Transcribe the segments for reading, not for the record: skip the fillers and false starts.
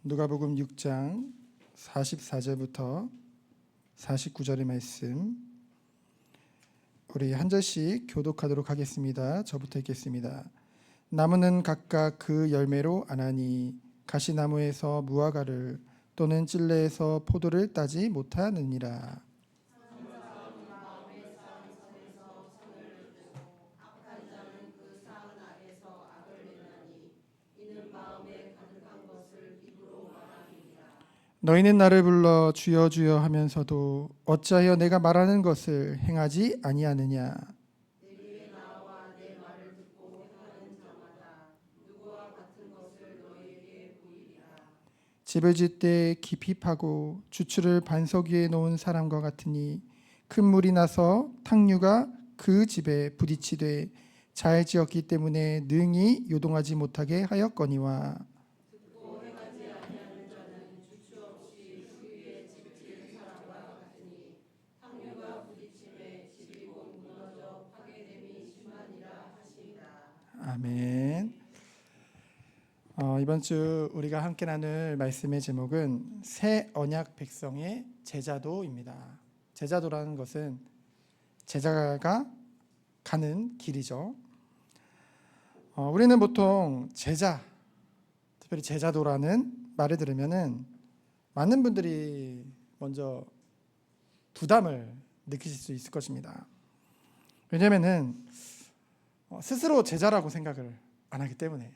누가복음 6장 44절부터 49절의 말씀 우리 한 절씩 교독하도록 하겠습니다. 저부터 읽겠습니다. 나무는 각각 그 열매로 아나니 가시나무에서 무화과를 또는 찔레에서 포도를 따지 못하느니라. 너희는 나를 불러 주여 주여 하면서도 어찌하여 내가 말하는 것을 행하지 아니하느냐. 집을 짓되 깊이 파고 주추를 반석 위에 놓은 사람과 같으니 큰 물이 나서 탕류가 그 집에 부딪히되 잘 지었기 때문에 능히 요동하지 못하게 하였거니와. 아멘. 이번 주 우리가 함께 나눌 말씀의 제목은 새 언약 백성의 제자도입니다. 제자도라는 것은 제자가 가는 길이죠. 우리는 보통 제자, 특별히 제자도라는 말을 들으면은 많은 분들이 먼저 부담을 느끼실 수 있을 것입니다. 왜냐하면은 스스로 제자라고 생각을 안 하기 때문에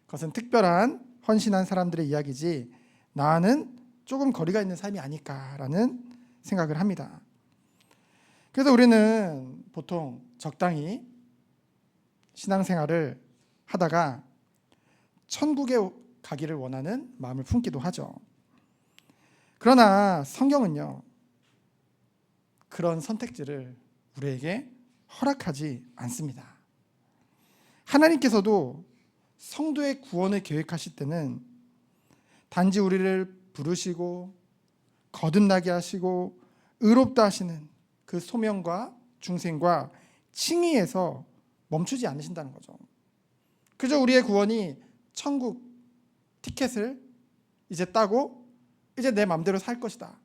그것은 특별한 헌신한 사람들의 이야기지 나는 조금 거리가 있는 삶이 아닐까라는 생각을 합니다. 그래서 우리는 보통 적당히 신앙생활을 하다가 천국에 가기를 원하는 마음을 품기도 하죠. 그러나 성경은요, 그런 선택지를 우리에게 허락하지 않습니다. 하나님께서도 성도의 구원을 계획하실 때는 단지 우리를 부르시고 거듭나게 하시고 의롭다 하시는 그 소명과 중생과 칭의에서 멈추지 않으신다는 거죠. 그저 우리의 구원이 천국 티켓을 이제 따고 이제 내 마음대로 살 것이다.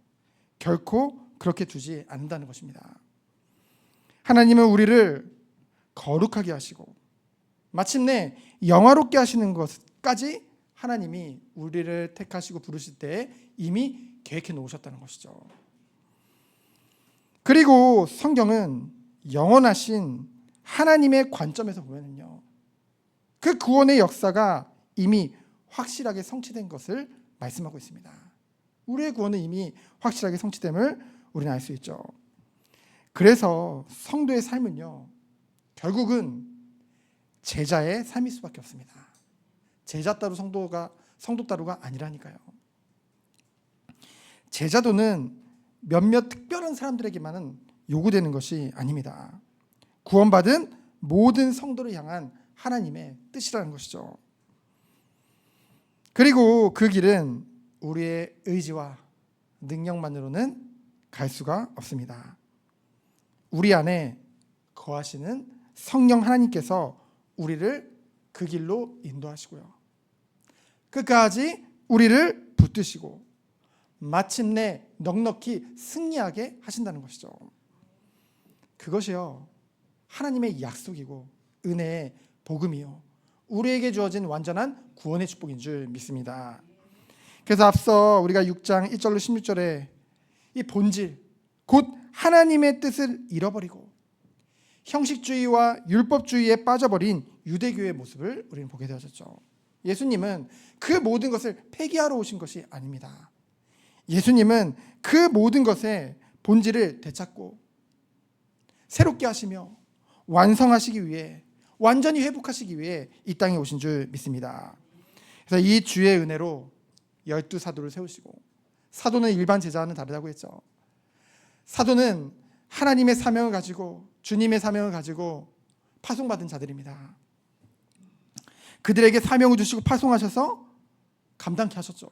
결코 그렇게 두지 않는다는 것입니다. 하나님은 우리를 거룩하게 하시고 마침내 영화롭게 하시는 것까지 하나님이 우리를 택하시고 부르실 때 이미 계획해 놓으셨다는 것이죠. 그리고 성경은 영원하신 하나님의 관점에서 보면요, 그 구원의 역사가 이미 확실하게 성취된 것을 말씀하고 있습니다. 우리의 구원은 이미 확실하게 성취됨을 우리는 알 수 있죠. 그래서 성도의 삶은요, 결국은 제자의 삶일 수밖에 없습니다. 제자 따로 성도 따로가 아니라니까요. 제자도는 몇몇 특별한 사람들에게만은 요구되는 것이 아닙니다. 구원받은 모든 성도를 향한 하나님의 뜻이라는 것이죠. 그리고 그 길은 우리의 의지와 능력만으로는 갈 수가 없습니다. 우리 안에 거하시는 성령 하나님께서 우리를 그 길로 인도하시고요, 끝까지 우리를 붙드시고 마침내 넉넉히 승리하게 하신다는 것이죠. 그것이요, 하나님의 약속이고 은혜의 복음이요, 우리에게 주어진 완전한 구원의 축복인 줄 믿습니다. 그래서 앞서 우리가 6장 1절로 16절에 이 본질, 곧 하나님의 뜻을 잃어버리고 형식주의와 율법주의에 빠져버린 유대교의 모습을 우리는 보게 되어졌죠. 예수님은 그 모든 것을 폐기하러 오신 것이 아닙니다. 예수님은 그 모든 것의 본질을 되찾고 새롭게 하시며 완성하시기 위해, 완전히 회복하시기 위해 이 땅에 오신 줄 믿습니다. 그래서 이 주의 은혜로 12사도를 세우시고, 사도는 일반 제자와는 다르다고 했죠. 사도는 하나님의 사명을 가지고, 주님의 사명을 가지고 파송받은 자들입니다. 그들에게 사명을 주시고 파송하셔서 감당케 하셨죠.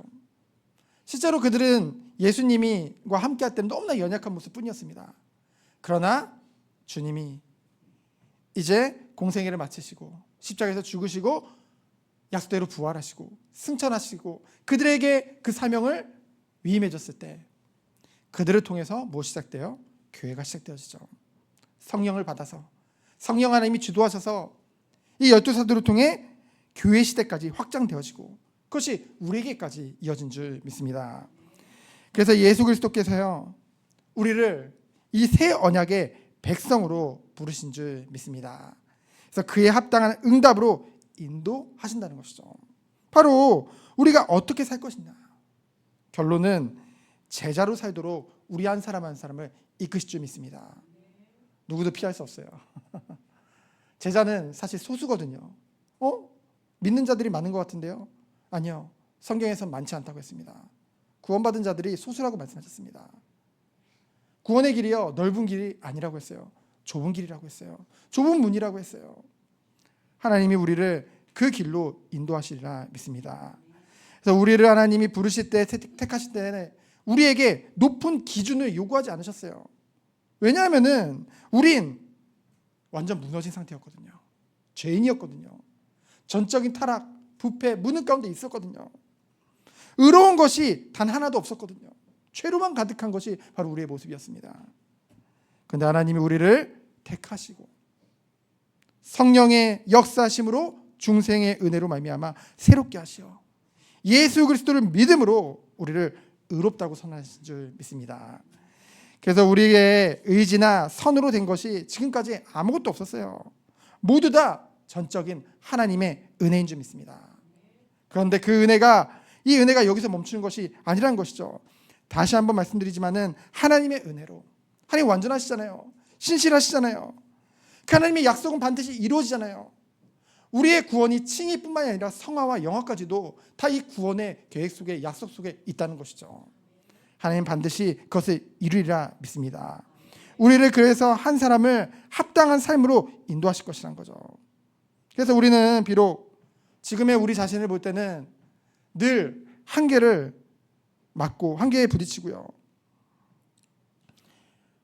실제로 그들은 예수님과 함께할 때는 너무나 연약한 모습뿐이었습니다. 그러나 주님이 이제 공생애를 마치시고 십자가에서 죽으시고 약속대로 부활하시고 승천하시고 그들에게 그 사명을 위임해 줬을 때 그들을 통해서 무엇이 시작돼요? 교회가 시작되어지죠. 성령을 받아서 성령 하나님이 주도하셔서 이 12사도를 통해 교회 시대까지 확장되어지고 그것이 우리에게까지 이어진 줄 믿습니다. 그래서 예수 그리스도께서요 우리를 이 새 언약의 백성으로 부르신 줄 믿습니다. 그래서 그에 합당한 응답으로 인도하신다는 것이죠. 바로 우리가 어떻게 살 것이냐. 결론은 제자로 살도록 우리 한 사람 한 사람을 이끄실 줄 믿습니다. 누구도 피할 수 없어요. 제자는 사실 소수거든요. 믿는 자들이 많은 것 같은데요. 아니요. 성경에선 많지 않다고 했습니다. 구원받은 자들이 소수라고 말씀하셨습니다. 구원의 길이요 넓은 길이 아니라고 했어요. 좁은 길이라고 했어요. 좁은 문이라고 했어요. 하나님이 우리를 그 길로 인도하시리라 믿습니다. 그래서 우리를 하나님이 부르실 때 택하실 때는 우리에게 높은 기준을 요구하지 않으셨어요. 왜냐하면은 우린 완전 무너진 상태였거든요. 죄인이었거든요. 전적인 타락, 부패, 무능 가운데 있었거든요. 의로운 것이 단 하나도 없었거든요. 죄로만 가득한 것이 바로 우리의 모습이었습니다. 그런데 하나님이 우리를 택하시고 성령의 역사심으로 중생의 은혜로 말미암아 새롭게 하시어 예수 그리스도를 믿음으로 우리를 의롭다고 선언하신 줄 믿습니다. 그래서 우리의 의지나 선으로 된 것이 지금까지 아무것도 없었어요. 모두 다 전적인 하나님의 은혜인 줄 믿습니다. 그런데 이 은혜가 여기서 멈추는 것이 아니라는 것이죠. 다시 한번 말씀드리지만은 하나님의 은혜로 하나님 완전하시잖아요. 신실하시잖아요. 그 하나님의 약속은 반드시 이루어지잖아요. 우리의 구원이 칭의뿐만이 아니라 성화와 영화까지도 다 이 구원의 계획 속에 약속 속에 있다는 것이죠. 하나님 반드시 그것을 이루리라 믿습니다. 우리를 그래서 한 사람을 합당한 삶으로 인도하실 것이라는 거죠. 그래서 우리는 비록 지금의 우리 자신을 볼 때는 늘 한계를 맞고 한계에 부딪히고요.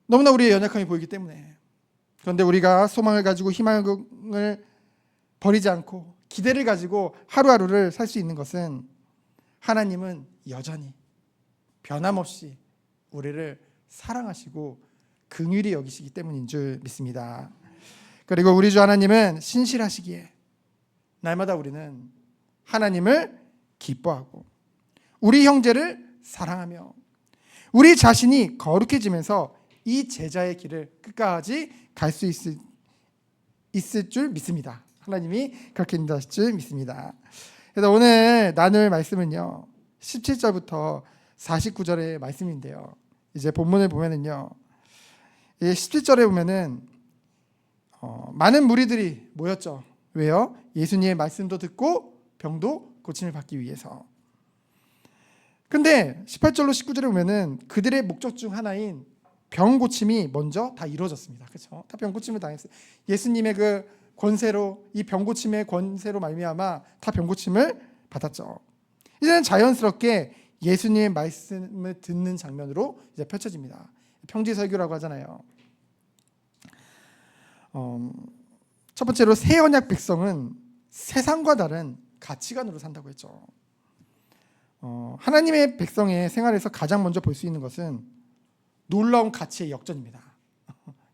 너무나 우리의 연약함이 보이기 때문에 그런데 우리가 소망을 가지고 희망을 버리지 않고 기대를 가지고 하루하루를 살 수 있는 것은 하나님은 여전히 변함없이 우리를 사랑하시고 긍휼히 여기시기 때문인 줄 믿습니다. 그리고 우리 주 하나님은 신실하시기에 날마다 우리는 하나님을 기뻐하고 우리 형제를 사랑하며 우리 자신이 거룩해지면서 이 제자의 길을 끝까지 갈 수 있을 줄 믿습니다. 하나님이 그렇게 인도하실 줄 믿습니다. 그래서 오늘 나눌 말씀은요 17절부터 49절의 말씀인데요. 이제 본문을 보면은요 17절에 보면은 많은 무리들이 모였죠. 왜요? 예수님의 말씀도 듣고 병도 고침을 받기 위해서. 근데 18절로 19절에 보면은 그들의 목적 중 하나인 병 고침이 먼저 다 이루어졌습니다. 그렇죠? 다 병 고침을 당했어요. 예수님의 그 권세로 이 병 고침의 권세로 말미암아 다 병 고침을 받았죠. 이제는 자연스럽게 예수님의 말씀을 듣는 장면으로 이제 펼쳐집니다. 평지설교라고 하잖아요. 첫 번째로 새 언약 백성은 세상과 다른 가치관으로 산다고 했죠. 하나님의 백성의 생활에서 가장 먼저 볼 수 있는 것은 놀라운 가치의 역전입니다.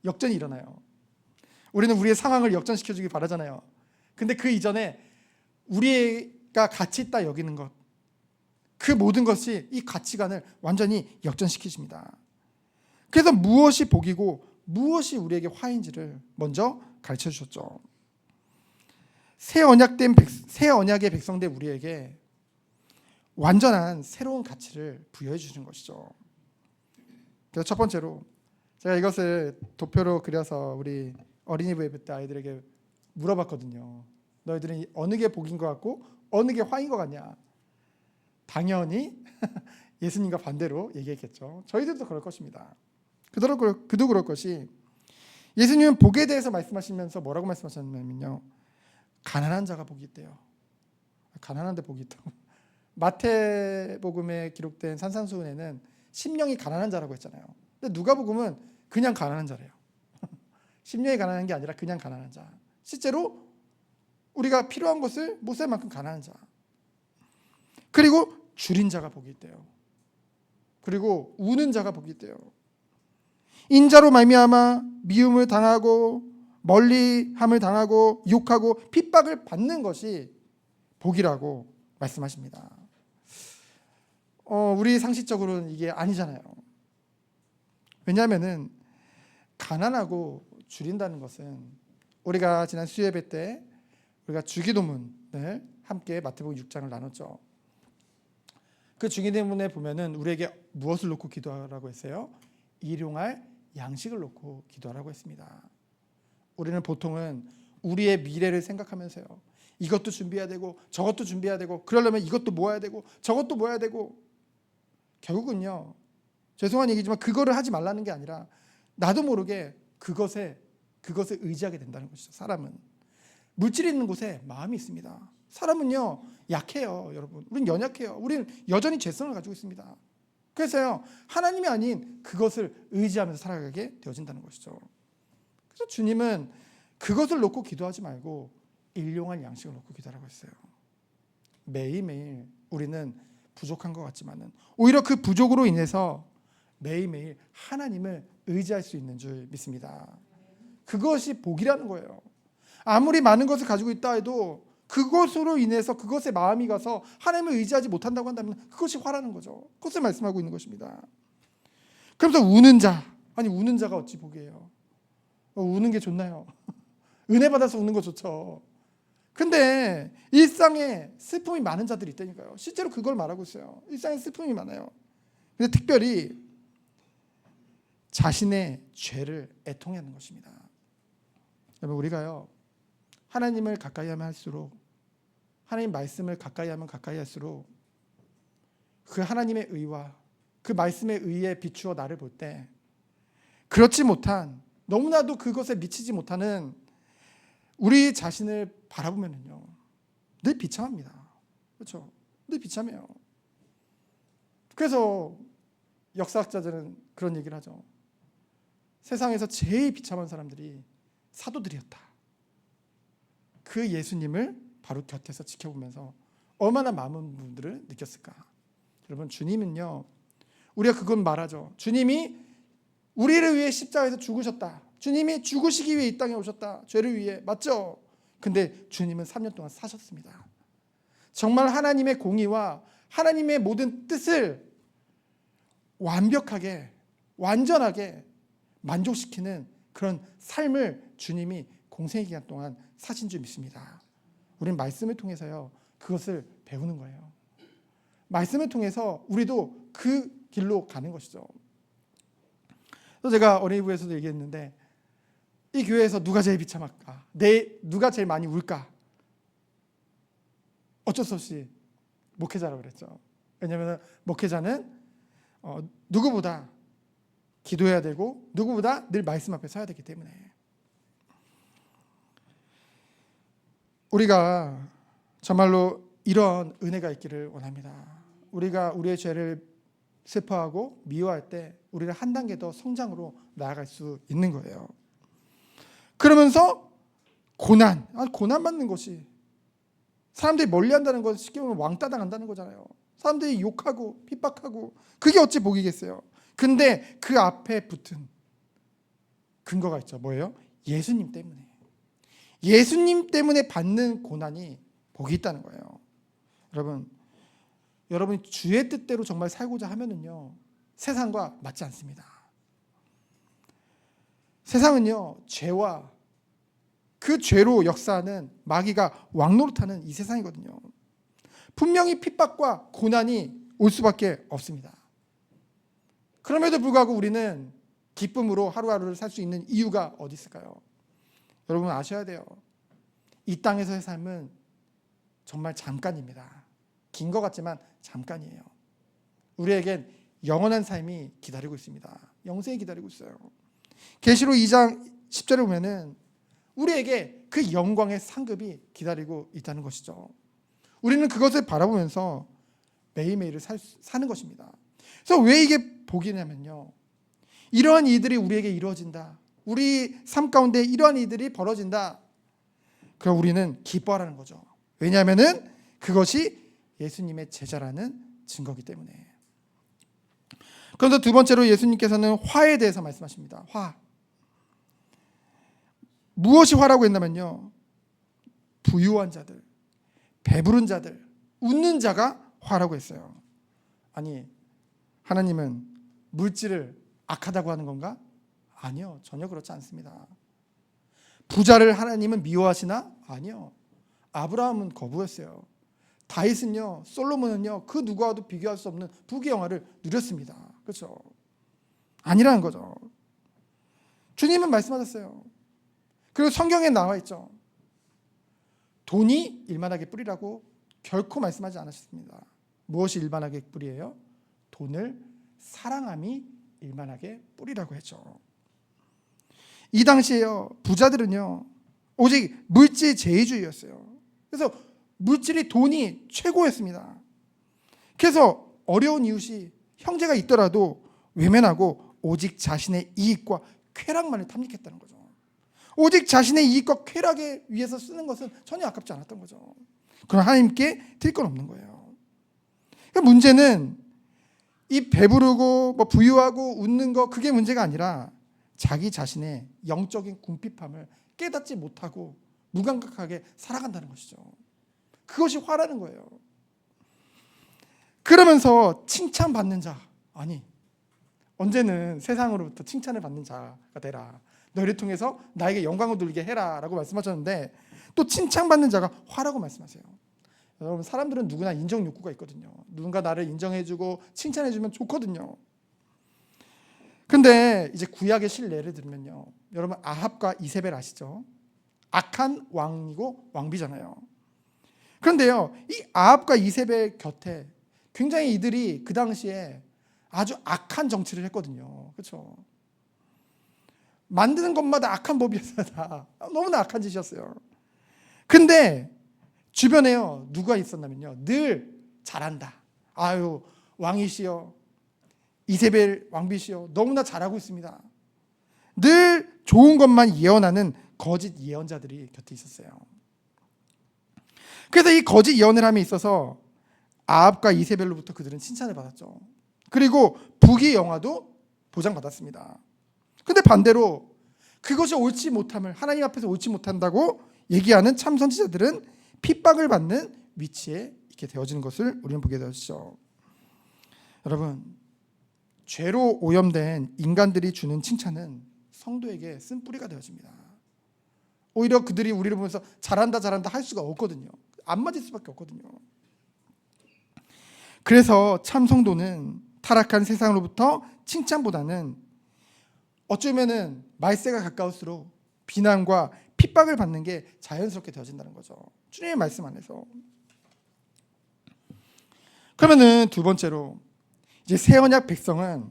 역전이 일어나요. 우리는 우리의 상황을 역전시켜주길 바라잖아요. 근데 그 이전에 우리가 가치 있다 여기는 것, 그 모든 것이 이 가치관을 완전히 역전시키십니다. 그래서 무엇이 복이고 무엇이 우리에게 화인지를 먼저 가르쳐 주셨죠. 새 언약의 백성된 우리에게 완전한 새로운 가치를 부여해 주시는 것이죠. 그래서 첫 번째로 제가 이것을 도표로 그려서 우리 어린이부 예배 때 아이들에게 물어봤거든요. 너희들은 어느 게 복인 것 같고 어느 게 화인 것 같냐? 당연히 예수님과 반대로 얘기했겠죠. 저희들도 그럴 것입니다. 그도 그럴 것이 예수님은 복에 대해서 말씀하시면서 뭐라고 말씀하셨냐면요. 가난한 자가 복이 있대요. 가난한데 복이 있다고. 마태복음에 기록된 산산수훈에는 심령이 가난한 자라고 했잖아요. 근데 누가복음은 그냥 가난한 자래요. 심령이 가난한 게 아니라 그냥 가난한 자. 실제로 우리가 필요한 것을 못 살 만큼 가난한 자. 그리고 줄인 자가 복이 있대요. 그리고 우는 자가 복이 있대요. 인자로 말미암아 미움을 당하고 멀리함을 당하고 욕하고 핍박을 받는 것이 복이라고 말씀하십니다. 우리 상식적으로는 이게 아니잖아요. 왜냐하면은 가난하고 줄인다는 것은 우리가 지난 수예배 때 우리가 주기도문을 함께 마태복음 6장을 나눴죠. 그 주기도문에 보면은 우리에게 무엇을 놓고 기도하라고 했어요? 일용할 양식을 놓고 기도하라고 했습니다. 우리는 보통은 우리의 미래를 생각하면서요. 이것도 준비해야 되고 저것도 준비해야 되고 그러려면 이것도 모아야 되고 저것도 모아야 되고 결국은요. 죄송한 얘기지만 그거를 하지 말라는 게 아니라 나도 모르게 그것에 의지하게 된다는 것이죠. 사람은 물질이 있는 곳에 마음이 있습니다. 사람은요 약해요, 여러분. 우린 연약해요. 우리는 여전히 죄성을 가지고 있습니다. 그래서요 하나님이 아닌 그것을 의지하면서 살아가게 되어진다는 것이죠. 그래서 주님은 그것을 놓고 기도하지 말고 일용할 양식을 놓고 기도하라고 했어요. 매일매일 우리는 부족한 것 같지만은 오히려 그 부족으로 인해서 매일매일 하나님을 의지할 수 있는 줄 믿습니다. 그것이 복이라는 거예요. 아무리 많은 것을 가지고 있다 해도 그것으로 인해서 그것에 마음이 가서 하나님을 의지하지 못한다고 한다면 그것이 화라는 거죠. 그것을 말씀하고 있는 것입니다. 그러면서 우는 자, 아니 우는 자가 어찌 복이에요? 우는 게 좋나요? 은혜 받아서 우는 거 좋죠. 근데 일상에 슬픔이 많은 자들이 있다니까요. 실제로 그걸 말하고 있어요. 일상에 슬픔이 많아요. 근데 특별히 자신의 죄를 애통하는 것입니다. 여러분 우리가요 하나님을 가까이 하면 할수록 하나님 말씀을 가까이 하면 가까이 할수록 그 하나님의 의와 그 말씀의 의에 비추어 나를 볼 때 그렇지 못한 너무나도 그것에 미치지 못하는 우리 자신을 바라보면요 늘 비참합니다. 그렇죠? 늘 비참해요. 그래서 역사학자들은 그런 얘기를 하죠. 세상에서 제일 비참한 사람들이 사도들이었다. 그 예수님을 바로 곁에서 지켜보면서 얼마나 많은 분들을 느꼈을까. 여러분 주님은요 우리가 그건 말하죠. 주님이 우리를 위해 십자가에서 죽으셨다. 주님이 죽으시기 위해 이 땅에 오셨다. 죄를 위해. 맞죠? 근데 주님은 3년 동안 사셨습니다. 정말 하나님의 공의와 하나님의 모든 뜻을 완벽하게 완전하게 만족시키는 그런 삶을 주님이 공생의 기간 동안 사신 줄 믿습니다. 우리는 말씀을 통해서요 그것을 배우는 거예요. 말씀을 통해서 우리도 그 길로 가는 것이죠. 그래서 제가 어린이부에서도 얘기했는데 이 교회에서 누가 제일 비참할까? 누가 제일 많이 울까? 어쩔 수 없이 목회자라고 그랬죠. 왜냐하면 목회자는 누구보다 기도해야 되고 누구보다 늘 말씀 앞에 서야 되기 때문에 우리가 정말로 이런 은혜가 있기를 원합니다. 우리가 우리의 죄를 슬퍼하고 미워할 때 우리를 한 단계 더 성장으로 나아갈 수 있는 거예요. 그러면서 고난받는 것이 사람들이 멀리한다는 것은 쉽게 보면 왕따 당한다는 거잖아요. 사람들이 욕하고 핍박하고 그게 어찌 복이겠어요. 근데 그 앞에 붙은 근거가 있죠. 뭐예요? 예수님 때문에. 예수님 때문에 받는 고난이 복이 있다는 거예요. 여러분이 주의 뜻대로 정말 살고자 하면은요 세상과 맞지 않습니다. 세상은요 죄와 그 죄로 역사하는 마귀가 왕노릇하는 이 세상이거든요. 분명히 핍박과 고난이 올 수밖에 없습니다. 그럼에도 불구하고 우리는 기쁨으로 하루하루를 살 수 있는 이유가 어디 있을까요? 여러분 아셔야 돼요. 이 땅에서의 삶은 정말 잠깐입니다. 긴 것 같지만 잠깐이에요. 우리에겐 영원한 삶이 기다리고 있습니다. 영생이 기다리고 있어요. 계시록 2장 10절에 보면은 우리에게 그 영광의 상급이 기다리고 있다는 것이죠. 우리는 그것을 바라보면서 매일매일을 사는 것입니다. 그래서 왜 이게 복이냐면요. 이러한 일들이 우리에게 이루어진다. 우리 삶 가운데 이러한 일들이 벌어진다. 그럼 우리는 기뻐하라는 거죠. 왜냐하면은 그것이 예수님의 제자라는 증거이기 때문에. 그런데 두 번째로 예수님께서는 화에 대해서 말씀하십니다. 화. 무엇이 화라고 했냐면요, 부유한 자들, 배부른 자들, 웃는 자가 화라고 했어요. 아니, 하나님은 물질을 악하다고 하는 건가? 아니요, 전혀 그렇지 않습니다. 부자를 하나님은 미워하시나? 아니요. 아브라함은 거부했어요. 다윗은요, 솔로몬은요, 그 누구와도 비교할 수 없는 부귀 영화를 누렸습니다. 그렇죠? 아니라는 거죠. 주님은 말씀하셨어요. 그리고 성경에 나와 있죠. 돈이 일만하게 뿌리라고 결코 말씀하지 않으셨습니다. 무엇이 일만하게 뿌리예요? 돈을 사랑함이 일만하게 뿌리라고 했죠. 이 당시에요, 부자들은요, 오직 물질 제의주의였어요. 그래서 물질이, 돈이 최고였습니다. 그래서 어려운 이웃이 형제가 있더라도 외면하고 오직 자신의 이익과 쾌락만을 탐닉했다는 거죠. 오직 자신의 이익과 쾌락에 위해서 쓰는 것은 전혀 아깝지 않았던 거죠. 그럼 하나님께 드릴 건 없는 거예요. 그러니까 문제는 이 배부르고 뭐 부유하고 웃는 거, 그게 문제가 아니라 자기 자신의 영적인 궁핍함을 깨닫지 못하고 무감각하게 살아간다는 것이죠. 그것이 화라는 거예요. 그러면서 칭찬받는 자, 아니, 언제는 세상으로부터 칭찬을 받는 자가 되라, 너희를 통해서 나에게 영광을 돌리게 해라 라고 말씀하셨는데, 또 칭찬받는 자가 화라고 말씀하세요. 여러분, 사람들은 누구나 인정 욕구가 있거든요. 누군가 나를 인정해주고 칭찬해주면 좋거든요. 근데 이제 구약의 실례를 들면요, 여러분 아합과 이세벨 아시죠? 악한 왕이고 왕비잖아요. 그런데요, 이 아합과 이세벨 곁에 굉장히 이들이 그 당시에 아주 악한 정치를 했거든요. 그렇죠? 만드는 것마다 악한 법이었어요. 다 너무나 악한 짓이었어요. 근데 주변에요, 누가 있었냐면요, 늘 잘한다, 아유 왕이시여, 이세벨 왕비시여, 너무나 잘하고 있습니다, 늘 좋은 것만 예언하는 거짓 예언자들이 곁에 있었어요. 그래서 이 거짓 예언을 함에 있어서 아합과 이세벨로부터 그들은 칭찬을 받았죠. 그리고 부귀 영화도 보장받았습니다. 근데 반대로 그것이 옳지 못함을, 하나님 앞에서 옳지 못한다고 얘기하는 참 선지자들은 핍박을 받는 위치에 있게 되어지는 것을 우리는 보게 되었죠. 여러분, 죄로 오염된 인간들이 주는 칭찬은 성도에게 쓴뿌리가 되어집니다. 오히려 그들이 우리를 보면서 잘한다 잘한다 할 수가 없거든요. 안 맞을 수밖에 없거든요. 그래서 참 성도는 타락한 세상으로부터 칭찬보다는 어쩌면은 말세가 가까울수록 비난과 핍박을 받는 게 자연스럽게 되어진다는 거죠. 주님의 말씀 안에서. 그러면은 두 번째로, 이제 새 언약 백성은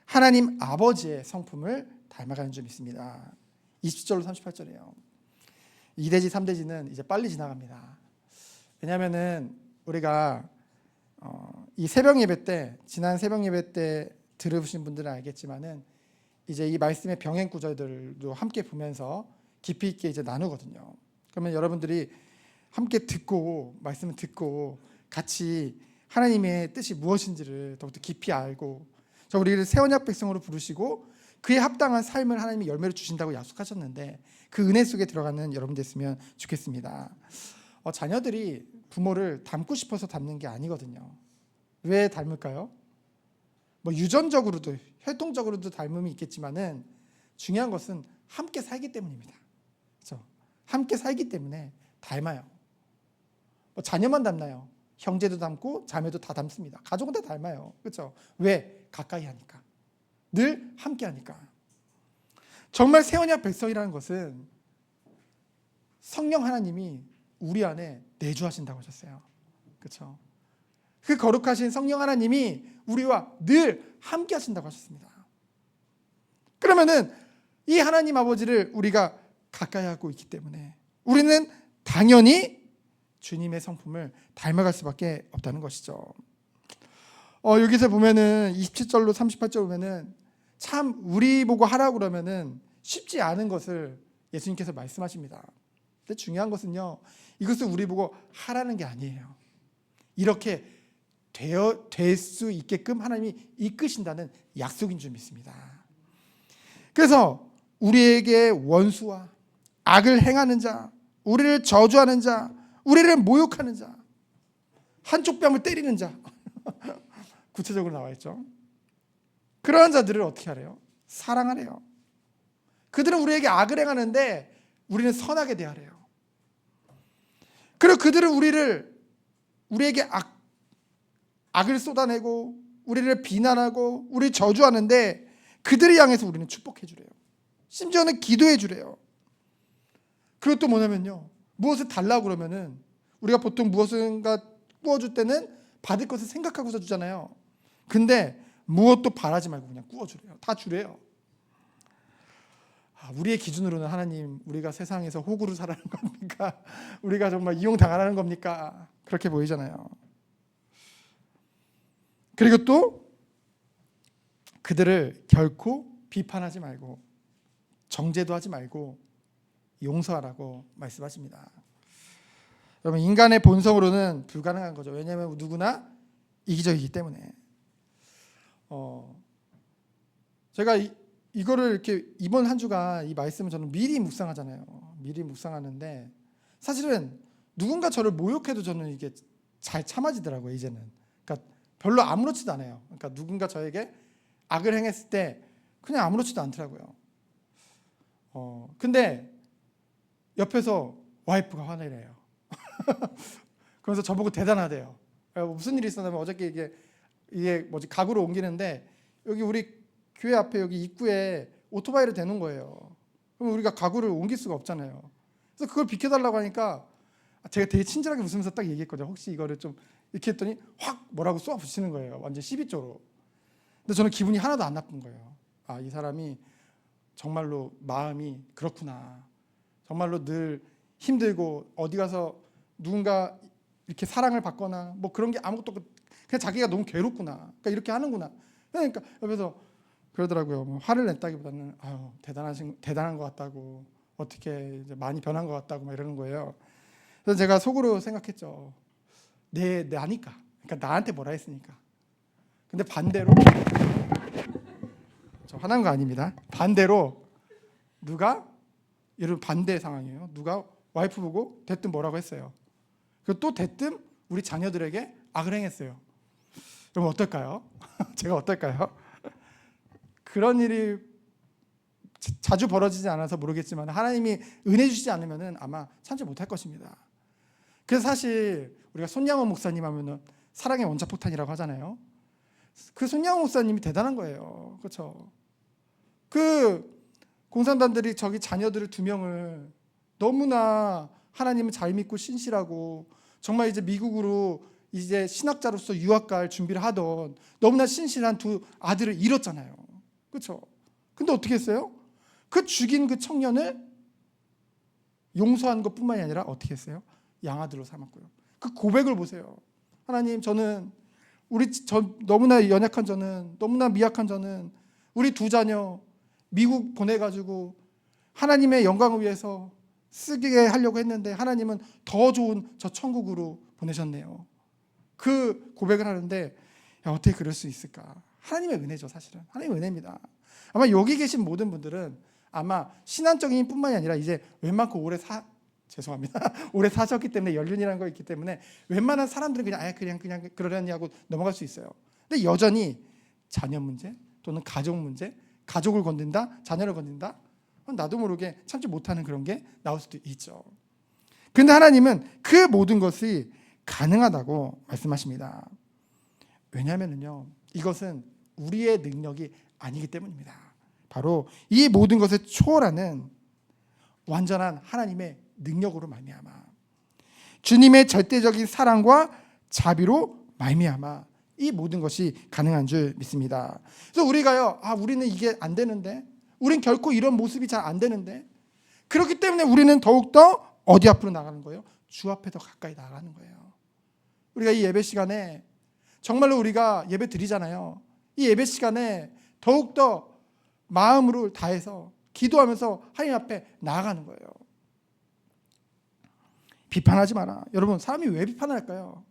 하나님 아버지의 성품을 닮아가는 줄 믿습니다. 20절로 38절이에요. 2대지 3대지는 이제 빨리 지나갑니다. 왜냐하면은 우리가 이 새벽 예배 때, 지난 새벽 예배 때 들으신 분들은 알겠지만은 이제 이 말씀의 병행 구절들도 함께 보면서 깊이 있게 이제 나누거든요. 그러면 여러분들이 함께 듣고, 말씀을 듣고 같이 하나님의 뜻이 무엇인지를 더욱더 깊이 알고, 우리를 새 언약 백성으로 부르시고 그에 합당한 삶을 하나님이 열매를 주신다고 약속하셨는데, 그 은혜 속에 들어가는 여러분 됐으면 좋겠습니다. 자녀들이 부모를 닮고 싶어서 닮는 게 아니거든요. 왜 닮을까요? 뭐 유전적으로도 혈통적으로도 닮음이 있겠지만은 중요한 것은 함께 살기 때문입니다. 그렇죠? 함께 살기 때문에 닮아요. 뭐 자녀만 닮나요? 형제도 닮고 자매도 다 닮습니다. 가족은 다 닮아요. 그렇죠? 왜? 가까이 하니까. 늘 함께 하니까. 정말 새 언약 백성이라는 것은 성령 하나님이 우리 안에 내주하신다고 하셨어요. 그렇죠? 그 거룩하신 성령 하나님이 우리와 늘 함께 하신다고 하셨습니다. 그러면은 이 하나님 아버지를 우리가 가까이 하고 있기 때문에 우리는 당연히 주님의 성품을 닮아갈 수밖에 없다는 것이죠. 여기서 보면은 27절로 38절 보면은 참 우리 보고 하라고 그러면은 쉽지 않은 것을 예수님께서 말씀하십니다. 근데 중요한 것은요, 이것을 우리 보고 하라는 게 아니에요. 이렇게 될 수 있게끔 하나님이 이끄신다는 약속인 줄 믿습니다. 그래서 우리에게 원수와 악을 행하는 자, 우리를 저주하는 자, 우리를 모욕하는 자, 한쪽 뺨을 때리는 자 구체적으로 나와 있죠. 그러한 자들을 어떻게 하래요? 사랑하래요. 그들은 우리에게 악을 행하는데 우리는 선하게 대하래요. 그리고 그들은 우리에게 악을 쏟아내고 우리를 비난하고 우리를 저주하는데 그들을 향해서 우리는 축복해 주래요. 심지어는 기도해 주래요. 그리고 또 뭐냐면요, 무엇을 달라고 그러면은 우리가 보통 무엇인가 구워줄 때는 받을 것을 생각하고서 주잖아요. 근데 무엇도 바라지 말고 그냥 구워주래요. 다 주래요. 우리의 기준으로는 하나님, 우리가 세상에서 호구로 살아가는 겁니까? 우리가 정말 이용당하라는 겁니까? 그렇게 보이잖아요. 그리고 또 그들을 결코 비판하지 말고 정죄도 하지 말고 용서하라고 말씀하십니다. 여러분, 인간의 본성으로는 불가능한 거죠. 왜냐하면 누구나 이기적이기 때문에. 제가 이거를 이렇게 이번 한 주간 이 말씀을 저는 미리 묵상하잖아요. 미리 묵상하는데 사실은 누군가 저를 모욕해도 저는 이게 잘 참아지더라고요. 이제는. 그러니까 별로 아무렇지도 않아요. 그러니까 누군가 저에게 악을 행했을 때 그냥 아무렇지도 않더라고요. 근데 옆에서 와이프가 화내래요. 그래서 저보고 대단하대요. 무슨 일이 있었냐면 어저께 이게 가구를 옮기는데 여기 우리 교회 앞에 여기 입구에 오토바이를 대놓은 거예요. 그럼 우리가 가구를 옮길 수가 없잖아요. 그래서 그걸 비켜달라고 하니까 제가 되게 친절하게 웃으면서 딱 얘기했거든요. 혹시 이거를 좀 이렇게 했더니 확 뭐라고 쏘아 붙이는 거예요. 완전 시비조로. 근데 저는 기분이 하나도 안 나쁜 거예요. 이 사람이 정말로 마음이 그렇구나. 정말로 늘 힘들고 어디 가서 누군가 이렇게 사랑을 받거나 뭐 그런 게 아무것도 없고 그냥 자기가 너무 괴롭구나. 그러니까 이렇게 하는구나. 그러니까 옆에서 그러더라고요. 뭐 화를 냈다기보다는 대단한 것 같다고, 어떻게 이제 많이 변한 것 같다고 막 이러는 거예요. 그래서 제가 속으로 생각했죠. 나니까. 그러니까 나한테 뭐라 했으니까. 근데 반대로 저 화난 거 아닙니다. 반대로 누가 이런 반대 상황이에요. 누가 와이프 보고 대뜸 뭐라고 했어요. 그리고 또 대뜸 우리 자녀들에게 악을 행했어요. 여러분 어떨까요? 제가 어떨까요? 그런 일이 자주 벌어지지 않아서 모르겠지만 하나님이 은혜 주시지 않으면 아마 참지 못할 것입니다. 그래서 사실 우리가 손양원 목사님 하면은 사랑의 원자폭탄이라고 하잖아요. 그 손양원 목사님이 대단한 거예요. 그렇죠? 그 공산당들이 저기 자녀들을 2명을 너무나 하나님을 잘 믿고 신실하고 정말 이제 미국으로 이제 신학자로서 유학 갈 준비를 하던 너무나 신실한 2 아들을 잃었잖아요. 그렇죠? 근데 어떻게 했어요? 그 죽인 그 청년을 용서한 것뿐만이 아니라 어떻게 했어요? 양아들로 삼았고요. 그 고백을 보세요. 하나님, 저는 너무나 연약한 저는, 너무나 미약한 저는 우리 2 자녀 미국 보내가지고 하나님의 영광을 위해서 쓰게 하려고 했는데 하나님은 더 좋은 저 천국으로 보내셨네요. 그 고백을 하는데 어떻게 그럴 수 있을까? 하나님의 은혜죠. 사실은 하나님의 은혜입니다. 아마 여기 계신 모든 분들은 아마 신앙적인 뿐만이 아니라 이제 웬만큼 죄송합니다. 오래 사셨기 때문에 연륜이라는 거 있기 때문에 웬만한 사람들은 그냥 그러려니 하고 넘어갈 수 있어요. 근데 여전히 자녀 문제 또는 가족 문제, 가족을 건든다, 자녀를 건든다, 나도 모르게 참지 못하는 그런 게 나올 수도 있죠. 그런데 하나님은 그 모든 것이 가능하다고 말씀하십니다. 왜냐하면요, 이것은 우리의 능력이 아니기 때문입니다. 바로 이 모든 것을 초월하는 완전한 하나님의 능력으로 말미암아, 주님의 절대적인 사랑과 자비로 말미암아 이 모든 것이 가능한 줄 믿습니다. 그래서 우리가요, 우리는 이게 안 되는데, 우린 결코 이런 모습이 잘 안 되는데, 그렇기 때문에 우리는 더욱더 어디 앞으로 나가는 거예요? 주 앞에 더 가까이 나가는 거예요. 우리가 이 예배 시간에 정말로 우리가 예배 드리잖아요. 이 예배 시간에 더욱더 마음으로 다해서 기도하면서 하나님 앞에 나아가는 거예요. 비판하지 마라. 여러분, 사람이 왜 비판할까요?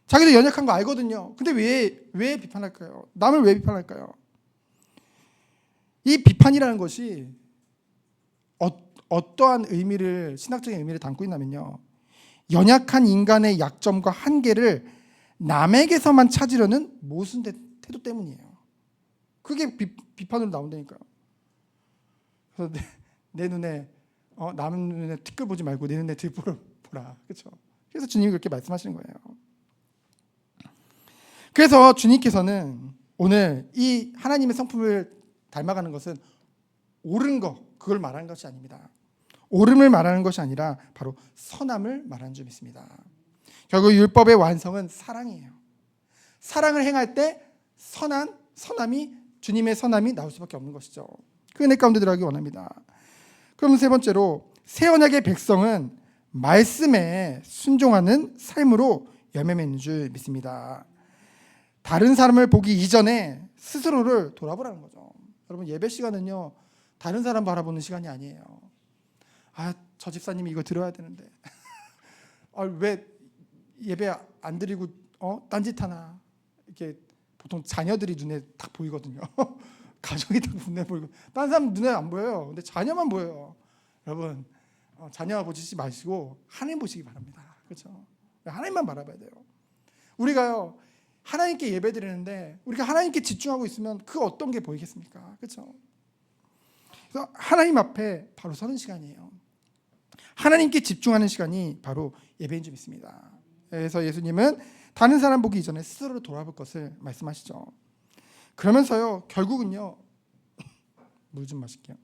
자기도 연약한 거 알거든요. 근데 왜 비판할까요? 남을 왜 비판할까요? 이 비판이라는 것이 어떠한 의미를, 신학적인 의미를 담고 있냐면요, 연약한 인간의 약점과 한계를 남에게서만 찾으려는 모순된 태도 때문이에요. 그게 비판으로 나온다니까요. 그래서 내 눈에 남 눈에 티끌 보지 말고 내 눈에 들보를 보라. 그렇죠? 그래서 주님이 그렇게 말씀하시는 거예요. 그래서 주님께서는 오늘 이 하나님의 성품을 닮아가는 것은 옳은 거, 그걸 말하는 것이 아닙니다. 옳음을 말하는 것이 아니라 바로 선함을 말하는 줄 믿습니다. 결국 율법의 완성은 사랑이에요. 사랑을 행할 때 선함이, 주님의 선함이 나올 수밖에 없는 것이죠. 그 은혜 가운데 들어가기 원합니다. 그럼 세 번째로, 새 언약의 백성은 말씀에 순종하는 삶으로 열매 맺는 줄 믿습니다. 다른 사람을 보기 이전에 스스로를 돌아보라는 거죠. 여러분, 예배 시간은요, 다른 사람 바라보는 시간이 아니에요. 저 집사님이 이거 들어야 되는데 왜 예배 안 드리고 딴짓하나. 이렇게 보통 자녀들이 눈에 딱 보이거든요. 가족이 딱 눈에 보이고, 다른 사람 눈에 안 보여요. 근데 자녀만 보여요. 여러분, 자녀 보시지 마시고 하나님 보시기 바랍니다. 그렇죠? 하나님만 바라봐야 돼요. 우리가요, 하나님께 예배 드리는데 우리가 하나님께 집중하고 있으면 그 어떤 게 보이겠습니까? 그렇죠? 그래서 하나님 앞에 바로 서는 시간이에요. 하나님께 집중하는 시간이 바로 예배인 줄 믿습니다. 그래서 예수님은 다른 사람 보기 이전에 스스로를 돌아볼 것을 말씀하시죠. 그러면서요, 결국은요, 물 좀 마실게요.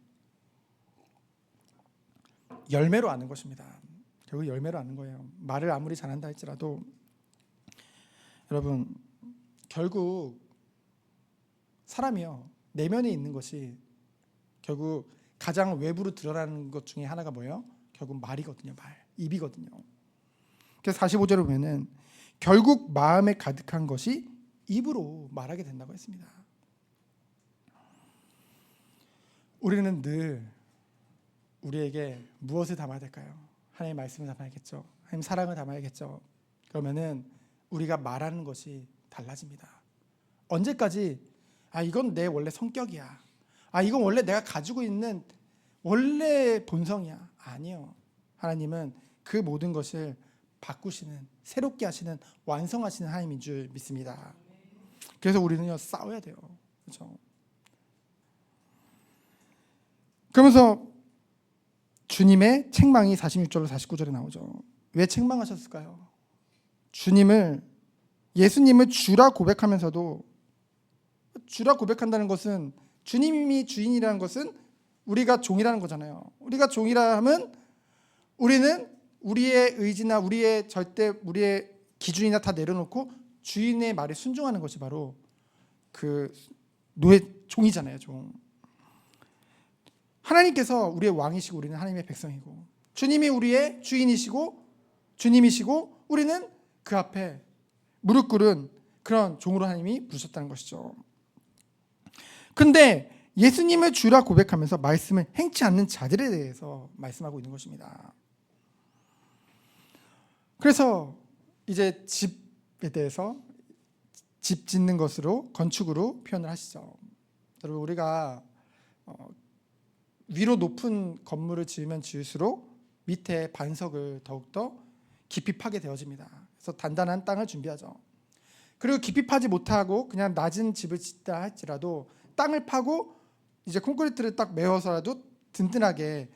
열매로 아는 것입니다. 결국 열매로 아는 거예요. 말을 아무리 잘한다 할지라도 여러분, 결국 사람이요, 내면에 있는 것이 결국 가장 외부로 드러나는 것 중에 하나가 뭐예요? 결국 말이거든요. 입이거든요. 그래서 45절에 보면은 결국 마음에 가득한 것이 입으로 말하게 된다고 했습니다. 우리는 늘 우리에게 무엇을 담아야 될까요? 하나님의 말씀을 담아야겠죠. 하나님 사랑을 담아야겠죠. 그러면은 우리가 말하는 것이 달라집니다. 언제까지 이건 내 원래 성격이야, 이건 원래 내가 가지고 있는 원래 본성이야. 아니요. 하나님은 그 모든 것을 바꾸시는, 새롭게 하시는, 완성하시는 하나님인 줄 믿습니다. 그래서 우리는요, 싸워야 돼요. 그렇죠? 그러면서 주님의 책망이 46절로 49절에 나오죠. 왜 책망하셨을까요? 예수님을 주라 고백하면서도, 주라 고백한다는 것은, 주님이 주인이라는 것은 우리가 종이라는 거잖아요. 우리가 종이라 하면 우리는 우리의 의지나 우리의 기준이나 다 내려놓고 주인의 말에 순종하는 것이 바로 그 종이잖아요. 종. 하나님께서 우리의 왕이시고 우리는 하나님의 백성이고, 주님이 우리의 주인이시고 주님이시고, 우리는 그 앞에 무릎 꿇은 그런 종으로 하나님이 부르셨다는 것이죠. 근데 예수님을 주라 고백하면서 말씀을 행치 않는 자들에 대해서 말씀하고 있는 것입니다. 그래서 이제 집에 대해서 집 짓는 것으로, 건축으로 표현을 하시죠. 여러분, 우리가 위로 높은 건물을 지으면 지을수록 밑에 반석을 더욱더 깊이 파게 되어집니다. 그래서 단단한 땅을 준비하죠. 그리고 깊이 파지 못하고 그냥 낮은 집을 짓다 할지라도 땅을 파고 이제 콘크리트를 딱 메워서라도 튼튼하게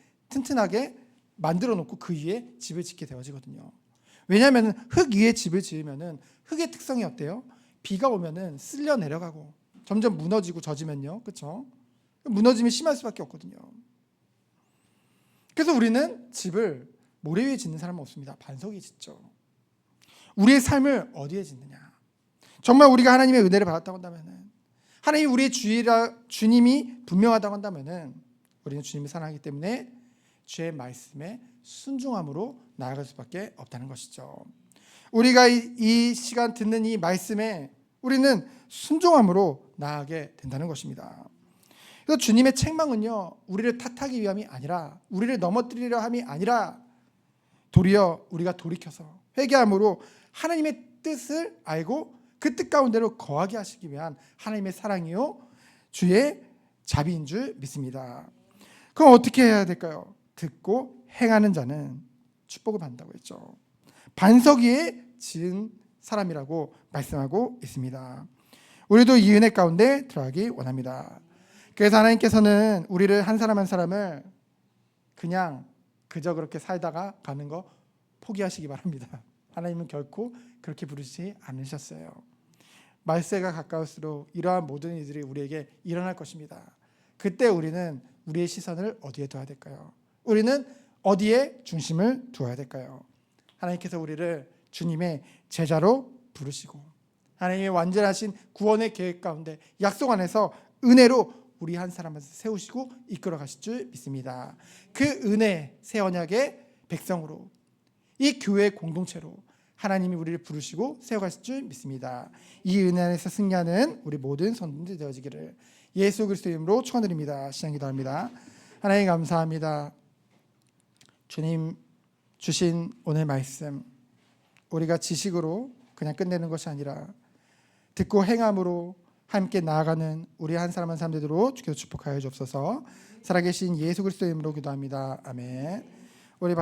만들어 놓고 그 위에 집을 짓게 되어지거든요. 왜냐하면 흙 위에 집을 지으면은 흙의 특성이 어때요? 비가 오면은 쓸려 내려가고 점점 무너지고 젖으면요, 그렇죠? 무너짐이 심할 수밖에 없거든요. 그래서 우리는 집을 모래 위에 짓는 사람은 없습니다. 반석 위에 짓죠. 우리의 삶을 어디에 짓느냐? 정말 우리가 하나님의 은혜를 받았다고 한다면은, 하나님이 우리의 주님이 분명하다고 한다면은, 우리는 주님을 사랑하기 때문에 주의 말씀에 순종함으로 나아갈 수밖에 없다는 것이죠. 우리가 이 시간 듣는 이 말씀에 우리는 순종함으로 나아가게 된다는 것입니다. 그래서 주님의 책망은요, 우리를 탓하기 위함이 아니라, 우리를 넘어뜨리려 함이 아니라, 도리어 우리가 돌이켜서 회개함으로 하나님의 뜻을 알고 그 뜻 가운데로 거하게 하시기 위한 하나님의 사랑이요 주의 자비인 줄 믿습니다. 그럼 어떻게 해야 될까요? 듣고 행하는 자는 축복을 받는다고 했죠. 반석 위에 지은 사람이라고 말씀하고 있습니다. 우리도 이 은혜 가운데 들어가기 원합니다. 그래서 하나님께서는 우리를 한 사람 한 사람을 그냥 그저 그렇게 살다가 가는 거 포기하시기 바랍니다. 하나님은 결코 그렇게 부르시지 않으셨어요. 말세가 가까울수록 이러한 모든 일들이 우리에게 일어날 것입니다. 그때 우리는 우리의 시선을 어디에 둬야 될까요? 우리는 어디에 중심을 두어야 될까요? 하나님께서 우리를 주님의 제자로 부르시고 하나님의 완전하신 구원의 계획 가운데 약속 안에서 은혜로 우리 한 사람을 세우시고 이끌어 가실 줄 믿습니다. 그 은혜 새 언약의 백성으로 이 교회의 공동체로 하나님이 우리를 부르시고 세워가실 줄 믿습니다. 이 은혜 안에서 승리하는 우리 모든 성도들 되어지기를 예수 그리스도의 이름으로 축원드립니다. 시작 기도합니다. 하나님 감사합니다. 주님 주신 오늘 말씀 우리가 지식으로 그냥 끝내는 것이 아니라 듣고 행함으로 함께 나아가는 우리 한 사람 한 사람 되도록 주께서 축복하여 주옵소서. 살아계신 예수 그리스도의 이름으로 기도합니다. 아멘. 우리